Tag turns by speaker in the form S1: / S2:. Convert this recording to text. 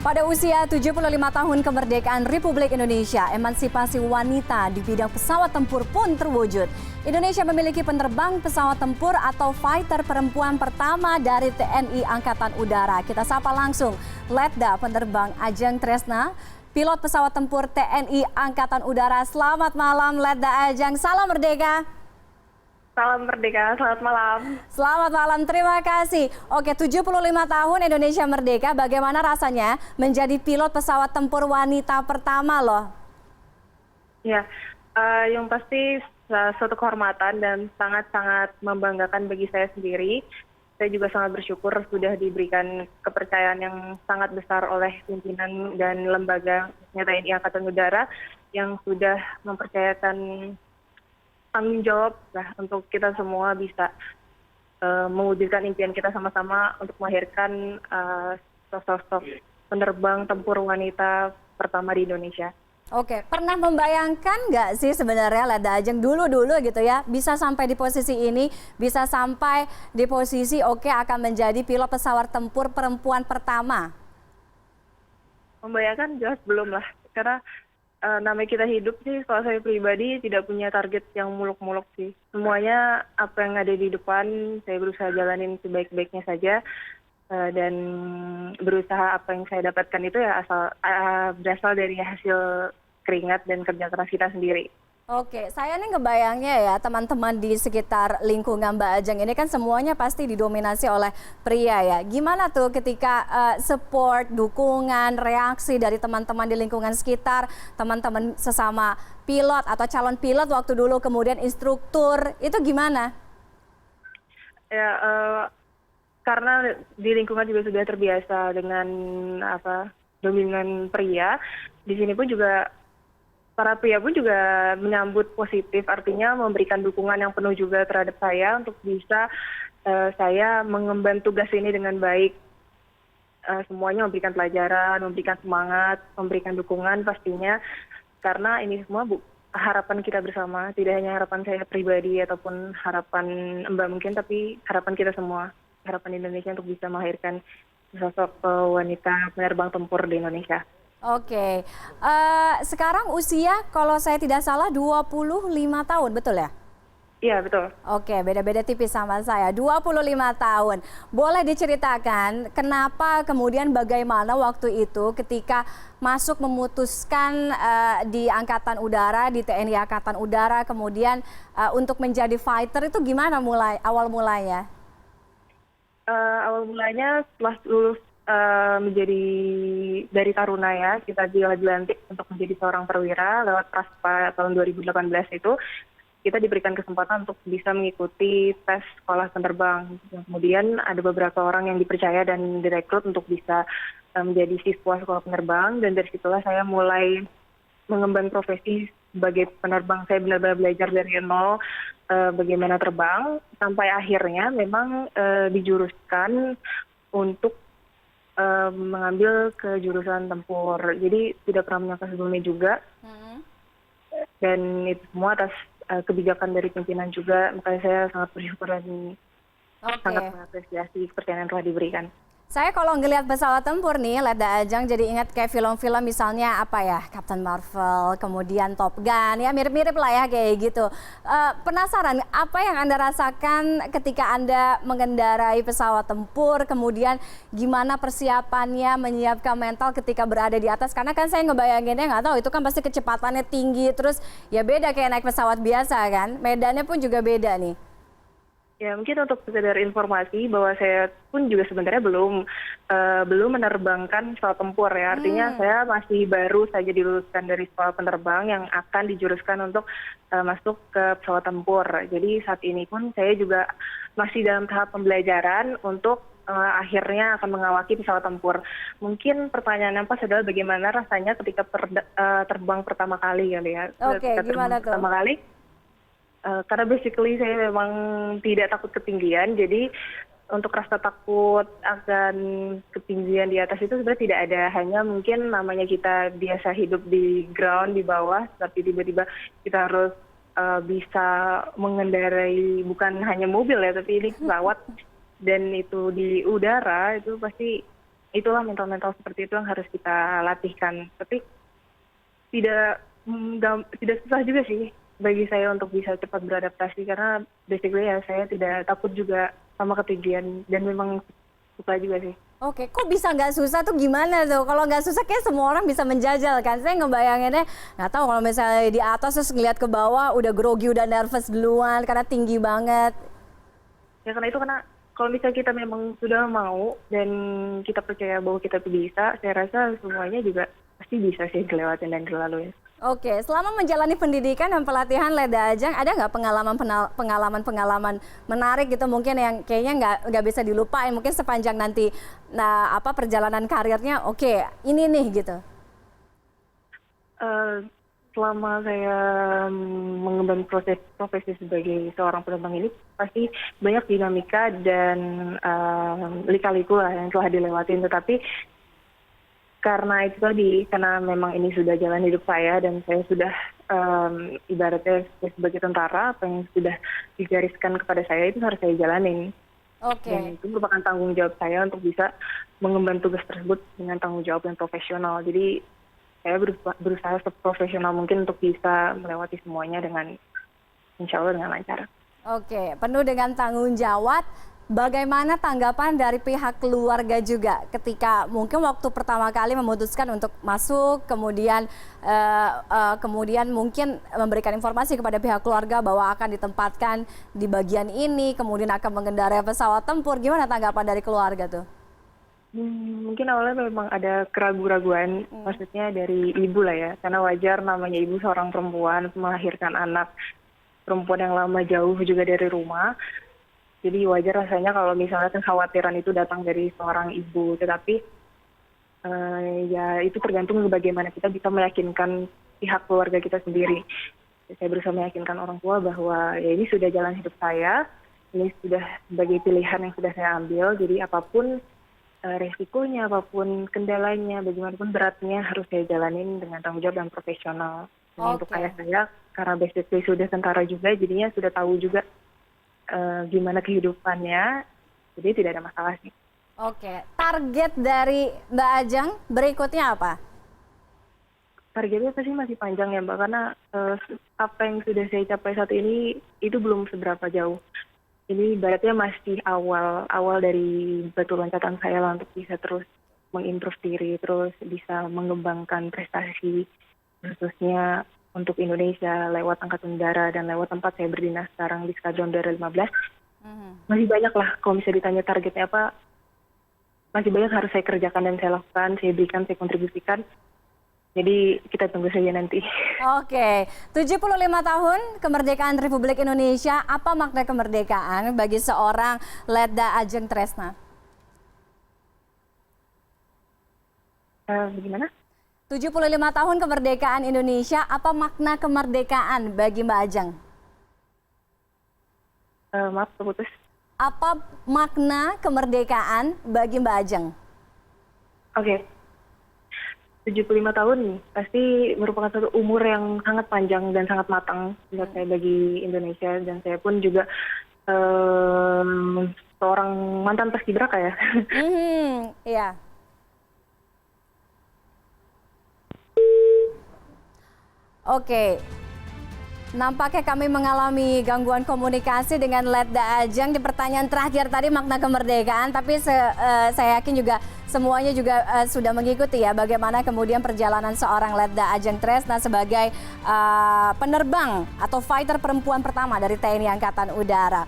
S1: Pada usia 75 tahun kemerdekaan Republik Indonesia, emansipasi wanita di bidang pesawat tempur pun terwujud. Indonesia memiliki penerbang pesawat tempur atau fighter perempuan pertama dari TNI Angkatan Udara. Kita sapa langsung Letda penerbang Ajeng Tresna, pilot pesawat tempur TNI Angkatan Udara. Selamat malam Letda Ajeng, salam merdeka.
S2: Salam merdeka, selamat malam.
S1: Selamat malam, terima kasih. Oke, 75 tahun Indonesia merdeka, bagaimana rasanya menjadi pilot pesawat tempur wanita pertama loh?
S2: Ya, yang pasti suatu kehormatan dan sangat-sangat membanggakan bagi saya sendiri. Saya juga sangat bersyukur sudah diberikan kepercayaan yang sangat besar oleh pimpinan dan lembaga TNI Angkatan Udara yang sudah mempercayakan tanggung jawab lah untuk kita semua bisa mewujudkan impian kita sama-sama untuk melahirkan sosok penerbang tempur wanita pertama di Indonesia.
S1: Oke, pernah membayangkan nggak sih sebenarnya Letda Ajeng dulu gitu ya, bisa sampai di posisi ini, bisa sampai di posisi akan menjadi pilot pesawat tempur perempuan pertama?
S2: Membayangkan jelas belum lah, karena namanya kita hidup sih, kalau saya pribadi tidak punya target yang muluk-muluk sih. Semuanya apa yang ada di depan, saya berusaha jalanin sebaik-baiknya saja. Dan berusaha apa yang saya dapatkan itu ya berasal dari hasil keringat dan kerja keras kita sendiri.
S1: Oke, saya nih ngebayangnya ya teman-teman di sekitar lingkungan Mbak Ajeng ini kan semuanya pasti didominasi oleh pria ya. Gimana tuh ketika support, dukungan, reaksi dari teman-teman di lingkungan sekitar, teman-teman sesama pilot atau calon pilot waktu dulu kemudian instruktur, itu gimana?
S2: Ya, karena di lingkungan juga sudah terbiasa dengan dominan pria, di sini pun juga para pria pun juga menyambut positif, artinya memberikan dukungan yang penuh juga terhadap saya untuk bisa saya mengemban tugas ini dengan baik. Semuanya memberikan pelajaran, memberikan semangat, memberikan dukungan pastinya, karena ini semua harapan kita bersama, tidak hanya harapan saya pribadi ataupun harapan Mbak mungkin, tapi harapan kita semua, harapan Indonesia untuk bisa melahirkan sosok wanita penerbang tempur di Indonesia.
S1: Oke, sekarang usia kalau saya tidak salah 25 tahun, betul ya?
S2: Iya, betul.
S1: Oke, beda-beda tipis sama saya, 25 tahun. Boleh diceritakan kenapa kemudian bagaimana waktu itu ketika masuk memutuskan di Angkatan Udara, di TNI Angkatan Udara, kemudian untuk menjadi fighter itu gimana awal mulanya?
S2: Awal mulanya setelah lulus menjadi dari Taruna ya, kita dilantik untuk menjadi seorang perwira lewat Praspa tahun 2018 itu, kita diberikan kesempatan untuk bisa mengikuti tes sekolah penerbang. Kemudian ada beberapa orang yang dipercaya dan direkrut untuk bisa menjadi siswa sekolah penerbang, dan dari situlah saya mulai mengemban profesi sebagai penerbang. Saya benar-benar belajar dari nol bagaimana terbang, sampai akhirnya memang dijuruskan untuk mengambil ke jurusan tempur. Jadi tidak pernah menyangka sebelumnya juga. Dan itu semua atas kebijakan dari pimpinan juga, makanya saya sangat bersyukur dan sangat mengapresiasi kepercayaan yang telah diberikan.
S1: Saya kalau ngelihat pesawat tempur nih, Letda Ajeng jadi ingat kayak film-film misalnya apa ya, Captain Marvel, kemudian Top Gun, ya mirip-mirip lah ya kayak gitu. Penasaran apa yang Anda rasakan ketika Anda mengendarai pesawat tempur, kemudian gimana persiapannya, menyiapkan mental ketika berada di atas, karena kan saya ngebayanginnya nggak tahu, itu kan pasti kecepatannya tinggi, terus ya beda kayak naik pesawat biasa kan, medannya pun juga beda nih.
S2: Ya, mungkin untuk sekedar informasi bahwa saya pun juga sebenarnya belum menerbangkan pesawat tempur ya. Artinya saya masih baru saja diluluskan dari sekolah penerbang yang akan dijuruskan untuk masuk ke pesawat tempur. Jadi saat ini pun saya juga masih dalam tahap pembelajaran untuk akhirnya akan mengawaki pesawat tempur. Mungkin pertanyaan yang pas adalah bagaimana rasanya ketika terbang pertama kali ya.
S1: Oke, gimana tuh?
S2: Pertama kali. Karena basically saya memang tidak takut ketinggian, jadi untuk rasa takut akan ketinggian di atas itu sebenarnya tidak ada. Hanya mungkin namanya kita biasa hidup di ground, di bawah, tapi tiba-tiba kita harus bisa mengendarai bukan hanya mobil ya, tapi ini pesawat, dan itu di udara, itu pasti itulah mental-mental seperti itu yang harus kita latihkan. Tapi tidak susah juga sih bagi saya untuk bisa cepat beradaptasi, karena basically ya saya tidak takut juga sama ketinggian dan memang suka juga sih.
S1: Oke, kok bisa nggak susah tuh gimana tuh? Kalau nggak susah kayak semua orang bisa menjajal kan. Saya ngebayanginnya nggak tahu kalau misalnya di atas terus ngeliat ke bawah udah grogi, udah nervous duluan karena tinggi banget.
S2: Ya karena itu, karena kalau misalnya kita memang sudah mau dan kita percaya bahwa kita tuh bisa, saya rasa semuanya juga pasti bisa sih dilewatin dan dilalui.
S1: Oke, selama menjalani pendidikan dan pelatihan Leda Ajang, ada nggak pengalaman menarik gitu mungkin yang kayaknya nggak bisa dilupain mungkin sepanjang nanti perjalanan karirnya? Oke, ini nih gitu.
S2: Selama saya mengemban profesi sebagai seorang penerbang ini pasti banyak dinamika dan lika-liku lah yang telah dilewatin, tetapi karena itu tadi, karena memang ini sudah jalan hidup saya dan saya sudah ibaratnya sebagai tentara, apa yang sudah digariskan kepada saya itu harus saya jalanin.
S1: Oke.
S2: Dan itu merupakan tanggung jawab saya untuk bisa mengemban tugas tersebut dengan tanggung jawab yang profesional. Jadi saya berusaha seprofesional mungkin untuk bisa melewati semuanya dengan insya Allah dengan lancar.
S1: Oke, penuh dengan tanggung jawab. Bagaimana tanggapan dari pihak keluarga juga ketika mungkin waktu pertama kali memutuskan untuk masuk, kemudian mungkin memberikan informasi kepada pihak keluarga bahwa akan ditempatkan di bagian ini, kemudian akan mengendarai pesawat tempur. Gimana tanggapan dari keluarga tuh?
S2: Mungkin awalnya memang ada keraguan-raguan, maksudnya dari ibu lah ya, karena wajar namanya ibu seorang perempuan melahirkan anak perempuan yang lama jauh juga dari rumah. Jadi wajar rasanya kalau misalnya kekhawatiran itu datang dari seorang ibu, tetapi ya itu tergantung bagaimana kita bisa meyakinkan pihak keluarga kita sendiri. Saya berusaha meyakinkan orang tua bahwa ya ini sudah jalan hidup saya, ini sudah sebagai pilihan yang sudah saya ambil, jadi apapun resikonya, apapun kendalanya, bagaimanapun beratnya harus saya jalanin dengan tanggung jawab dan profesional. Untuk ayah saya, karena basically sudah tentara juga, jadinya sudah tahu juga gimana kehidupannya, jadi tidak ada masalah sih.
S1: Oke, target dari Mbak Ajang berikutnya apa?
S2: Targetnya pasti masih panjang ya Mbak, karena apa yang sudah saya capai saat ini itu belum seberapa jauh. Ini ibaratnya masih awal dari batu loncatan saya lah untuk bisa terus mengimprove diri, terus bisa mengembangkan prestasi, khususnya untuk Indonesia lewat Angkatan Udara dan lewat tempat saya berdinas sekarang di Skadron Udara 15. Masih banyak lah kalau bisa ditanya targetnya apa, masih banyak harus saya kerjakan dan saya lakukan, saya berikan, saya kontribusikan. Jadi kita tunggu saja nanti.
S1: Oke, 75 tahun kemerdekaan Republik Indonesia, apa makna kemerdekaan bagi seorang Leda Ajeng Tresna?
S2: Bagaimana?
S1: 75 tahun kemerdekaan Indonesia, apa makna kemerdekaan bagi Mbak Ajeng?
S2: Maaf, terputus.
S1: Apa makna kemerdekaan bagi Mbak Ajeng?
S2: Oke. 75 tahun pasti merupakan satu umur yang sangat panjang dan sangat matang buat saya bagi Indonesia, dan saya pun juga seorang mantan paskibraka ya.
S1: Iya. Oke, nampaknya kami mengalami gangguan komunikasi dengan Leda Ajeng di pertanyaan terakhir tadi makna kemerdekaan, tapi saya yakin juga semuanya juga sudah mengikuti ya bagaimana kemudian perjalanan seorang Leda Ajeng Tresna sebagai penerbang atau fighter perempuan pertama dari TNI Angkatan Udara.